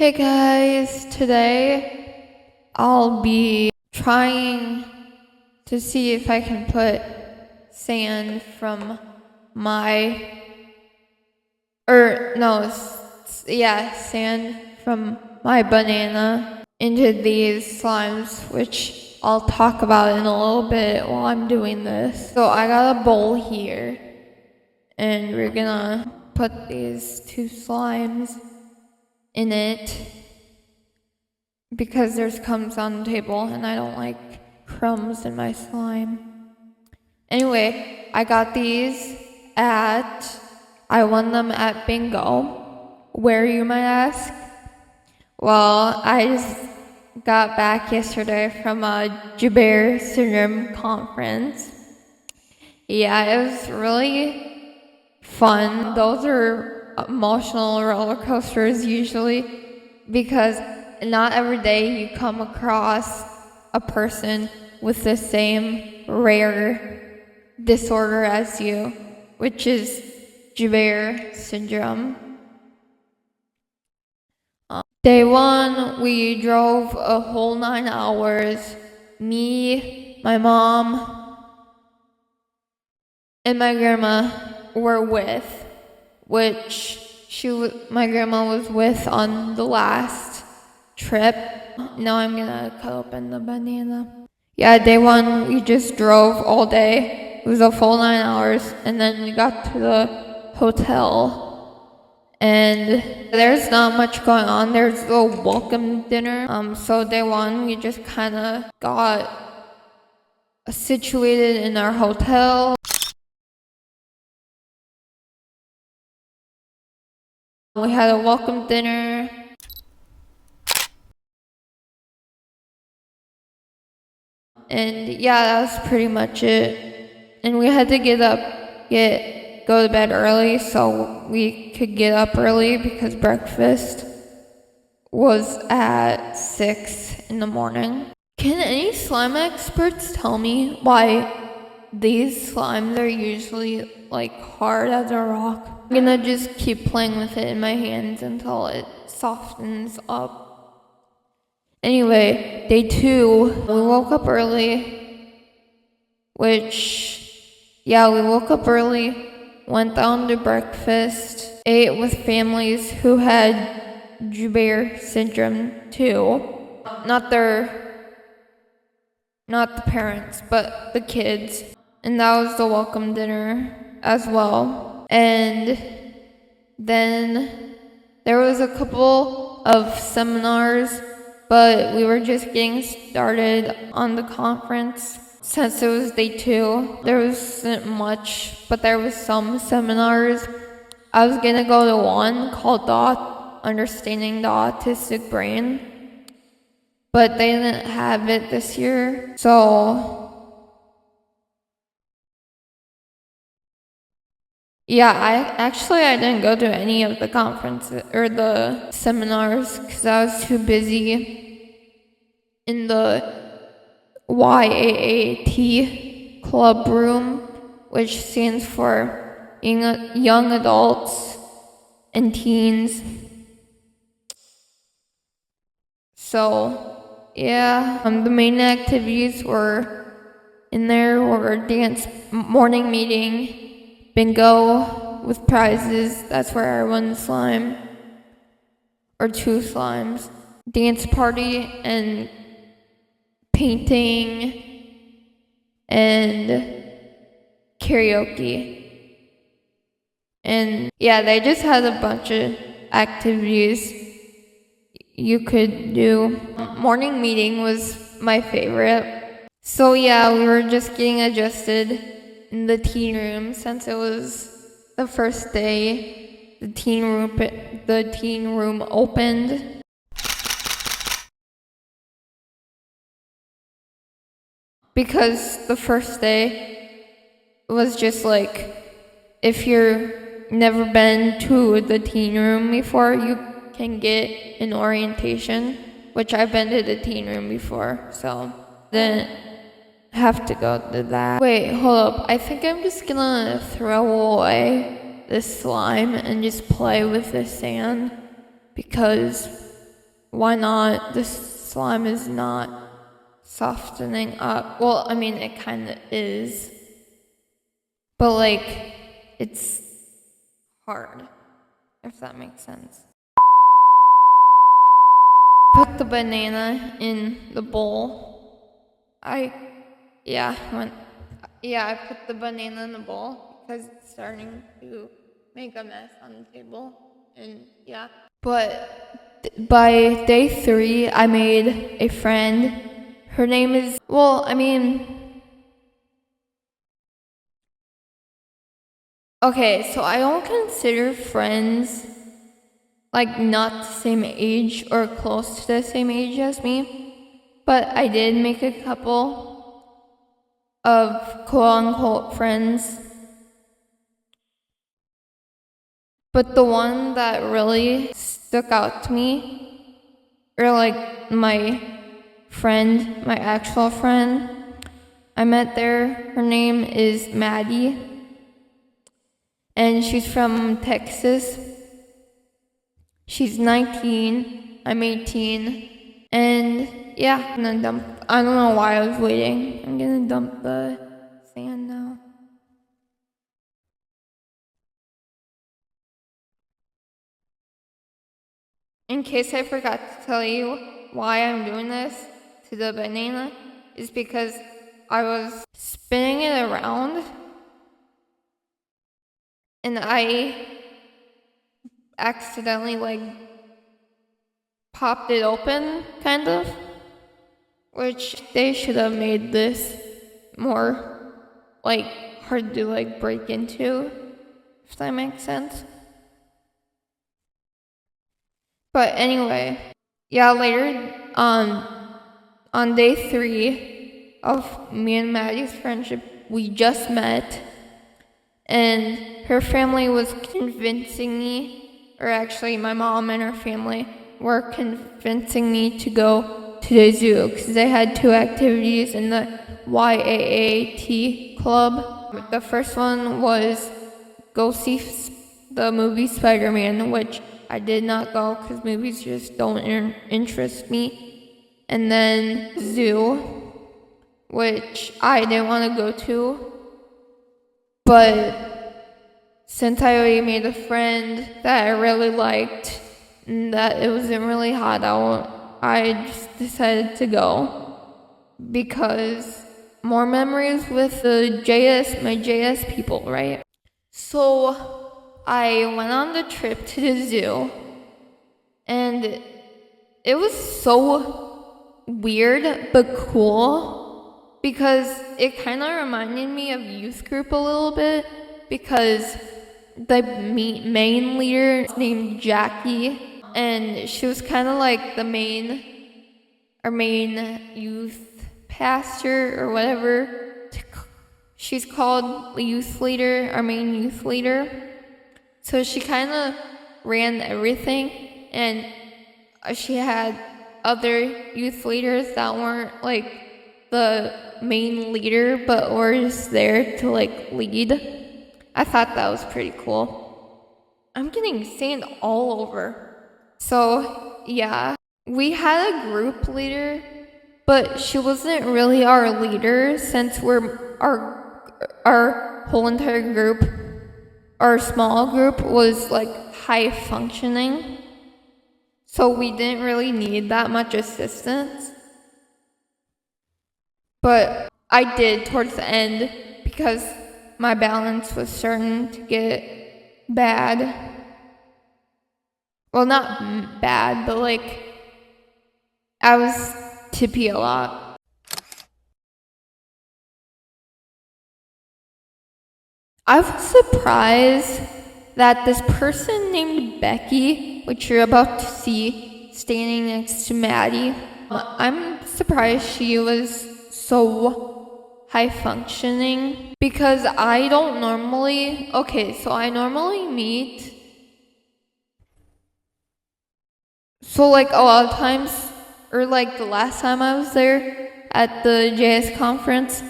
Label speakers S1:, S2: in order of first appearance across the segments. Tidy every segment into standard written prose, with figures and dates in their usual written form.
S1: Hey guys, today I'll be trying to see if I can put sand from sand from my banana into these slimes, which I'll talk about in a little bit while I'm doing this. So I got a bowl here, and we're gonna put these two slimes in it because there's crumbs on the table and I don't like crumbs in my slime. Anyway, I got these I won them at bingo. Where, you might ask? Well, I just got back yesterday from a Joubert syndrome conference. Yeah, it was really fun. Those are emotional roller coasters usually, because not every day you come across a person with the same rare disorder as you, which is Joubert syndrome. Day one, we drove a whole 9 hours. Me, my mom, and my grandma were with, my grandma was with on the last trip. Now I'm gonna cut open the banana. Yeah, day one, we just drove all day. It was a full 9 hours, and then we got to the hotel. And there's not much going on. There's a welcome dinner. So day one, we just kind of got situated in our hotel. We had a welcome dinner. And yeah, that was pretty much it. And we had to go to bed early so we could get up early because breakfast was at 6 in the morning. Can any slime experts tell me why these slimes are usually like hard as a rock? I'm gonna just keep playing with it in my hands until it softens up. Anyway, day two, we woke up early, went down to breakfast, ate with families who had Joubert syndrome too. Not the parents, but the kids. And that was the welcome dinner as well. And then there was a couple of seminars, but we were just getting started on the conference. Since it was day two, there wasn't much, but there was some seminars. I was gonna go to one called Understanding the Autistic Brain, but they didn't have it this year. So yeah, I didn't go to any of the conferences or the seminars because I was too busy in the YAAT club room, which stands for young adults and teens. So yeah, the main activities were dance, morning meeting, bingo with prizes. That's where I won the slime, or 2 slimes, dance party, and painting, and karaoke. And yeah, they just had a bunch of activities you could do. Morning meeting was my favorite. So yeah, we were just getting adjusted in the teen room since it was the first day the teen room opened. Because the first day was just like, if you've never been to the teen room before, you can get an orientation, which I've been to the teen room before, so didn't have to go to that. Wait, hold up. I think I'm just gonna throw away this slime and just play with the sand, because why not? This slime is not softening up. Well, I mean, it kind of is. But, like, it's hard, if that makes sense. Put the banana in the bowl. I put the banana in the bowl because it's starting to make a mess on the table. And yeah. But by day 3, I made a friend. Her name is, okay, so I don't consider friends like not the same age or close to the same age as me, but I did make a couple of quote-unquote friends. But the one that really stuck out to me, or like my friend, my actual friend I met there, her name is Maddie, and she's from Texas. She's 19, I'm 18, and yeah, I'm gonna dump. I don't know why I was waiting. I'm gonna dump the sand now. In case I forgot to tell you why I'm doing this to the banana, is because I was spinning it around and I accidentally popped it open, kind of, which they should have made this more hard to break into, if that makes sense. But anyway, yeah, later on day 3 of me and Maddie's friendship, we just met, and her family was convincing me, or actually my mom and her family were convincing me to go to the zoo because they had 2 activities in the YAAT club. The first one was go see the movie Spider-Man, which I did not go because movies just don't interest me. And then zoo, which I didn't want to go to, but since I already made a friend that I really liked and that it wasn't really hot out, I just decided to go because more memories with my JS people, right? So I went on the trip to the zoo, and it was so weird but cool because it kind of reminded me of youth group a little bit, because the main leader is named Jackie, and she was kind of like our main youth pastor or whatever. She's called the youth leader, our main youth leader. So she kind of ran everything, and she had other youth leaders that weren't the main leader, but were just there to lead. I thought that was pretty cool. I'm getting sand all over. So yeah, we had a group leader, but she wasn't really our leader since our whole entire group, our small group was high functioning. So we didn't really need that much assistance. But I did towards the end because my balance was starting to get bad. Well, not bad, but I was tippy a lot. I was surprised that this person named Becky, which you're about to see standing next to Maddie, I'm surprised she was so high functioning, because I normally meet, so a lot of times, or the last time I was there at the JS conference,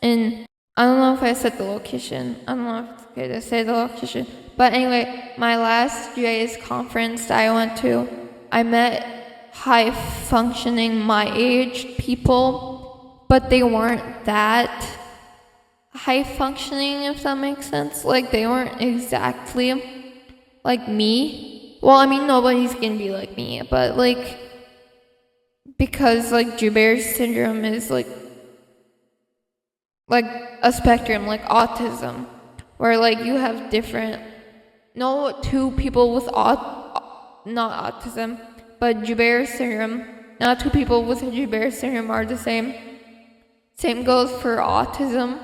S1: and I don't know if I said the location. I don't know if it's okay to say the location. But anyway, my last JS conference that I went to, I met high functioning my age people, but they weren't that high functioning, if that makes sense. Like, they weren't exactly like me. Well, I mean, nobody's gonna be like me, but like, because like Joubert syndrome is like a spectrum, like autism, where like you have two people with not autism, but Joubert syndrome. Not two people with Joubert syndrome are the same. Same goes for autism.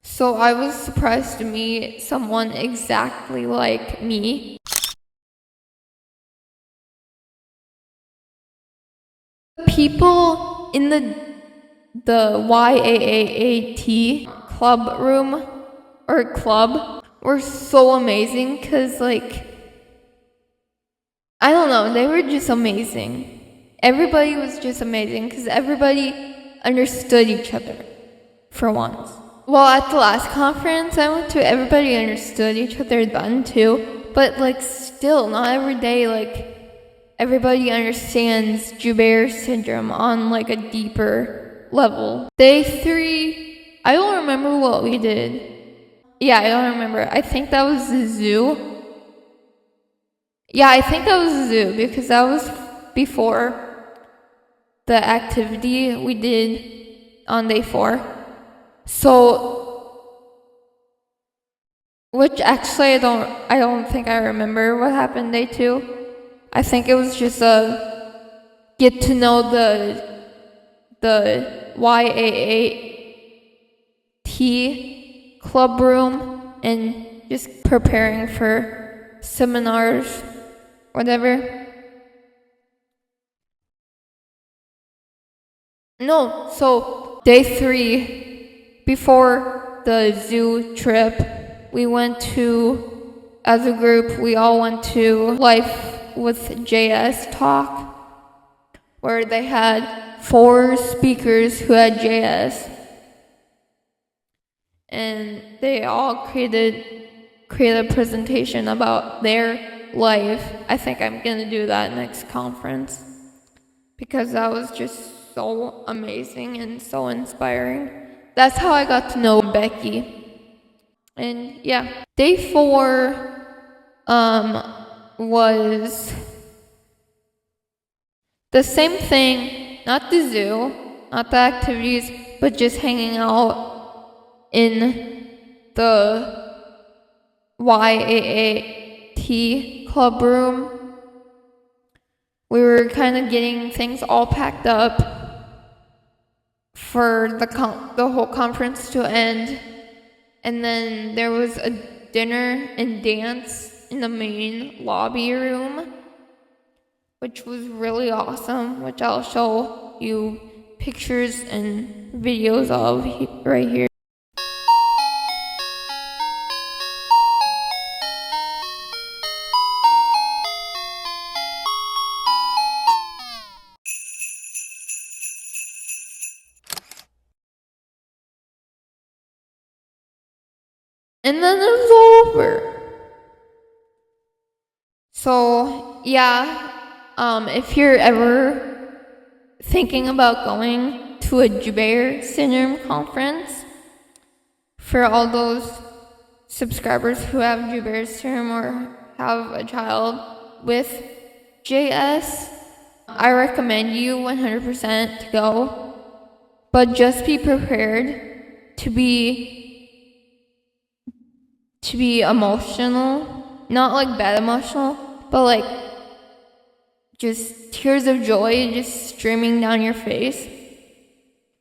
S1: So I was surprised to meet someone exactly like me. People in the YAAT club room or club were so amazing because, like, I don't know, they were just amazing. Everybody was just amazing because everybody understood each other for once. Well, at the last conference I went to, everybody understood each other then too, but like still, not every day, like, everybody understands Joubert syndrome on like a deeper level. Day 3, I don't remember what we did. Yeah, I don't remember. I think that was the zoo. Yeah, I think that was the zoo because that was before the activity we did on day 4. So, which actually I don't think I remember what happened day 2. I think it was just a get to know the YAAT club room and just preparing for seminars, whatever. No, so day 3, before the zoo trip, we went to, as a group, we all went to Life with JS talk, where they had 4 speakers who had JS, and they all created a presentation about their life. I think I'm gonna do that next conference because that was just so amazing and so inspiring. That's how I got to know Becky. And yeah, day 4 was the same thing, not the zoo, not the activities, but just hanging out in the YAAT club room. We were kind of getting things all packed up for the whole conference to end. And then there was a dinner and dance in the main lobby room, which was really awesome, which I'll show you pictures and videos of right here. And then it's over. So, yeah, if you're ever thinking about going to a Joubert syndrome conference, for all those subscribers who have Joubert syndrome or have a child with JS, I recommend you 100% to go, but just be prepared to be emotional, not like bad emotional, but like just tears of joy just streaming down your face.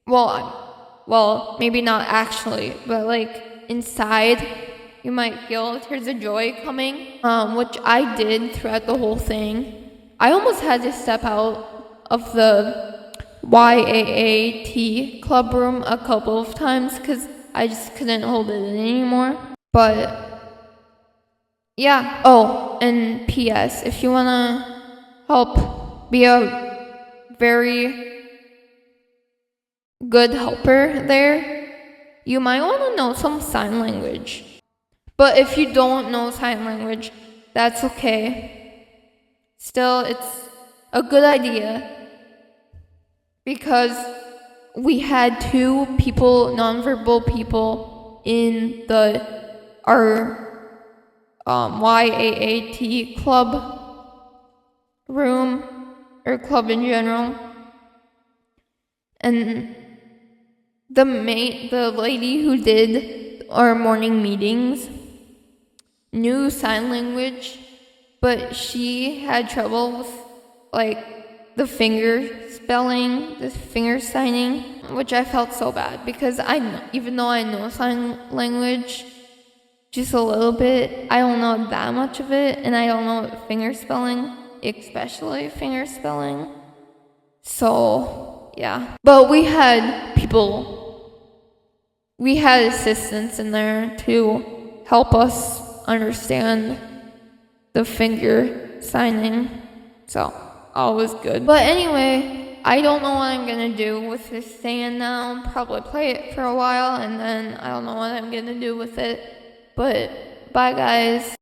S1: Well, maybe not actually, but like inside you might feel tears of joy coming, which I did throughout the whole thing. I almost had to step out of the YAAT club room a couple of times because I just couldn't hold it in anymore. But yeah. Oh, and P.S. If you wanna help be a very good helper there, you might want to know some sign language. But if you don't know sign language, that's okay. Still, a good idea because we had 2 people, nonverbal people, in our YAAT club room, or club in general, and the lady who did our morning meetings knew sign language, but she had trouble with the finger spelling, the finger signing, which I felt so bad because even though I know sign language just a little bit, I don't know that much of it, and I don't know finger spelling, especially finger spelling. So yeah, but we had assistants in there to help us understand the finger signing, so all was good. But anyway, I don't know what I'm gonna do with this stand now. Probably play it for a while, and then I don't know what I'm gonna do with it. But bye, guys.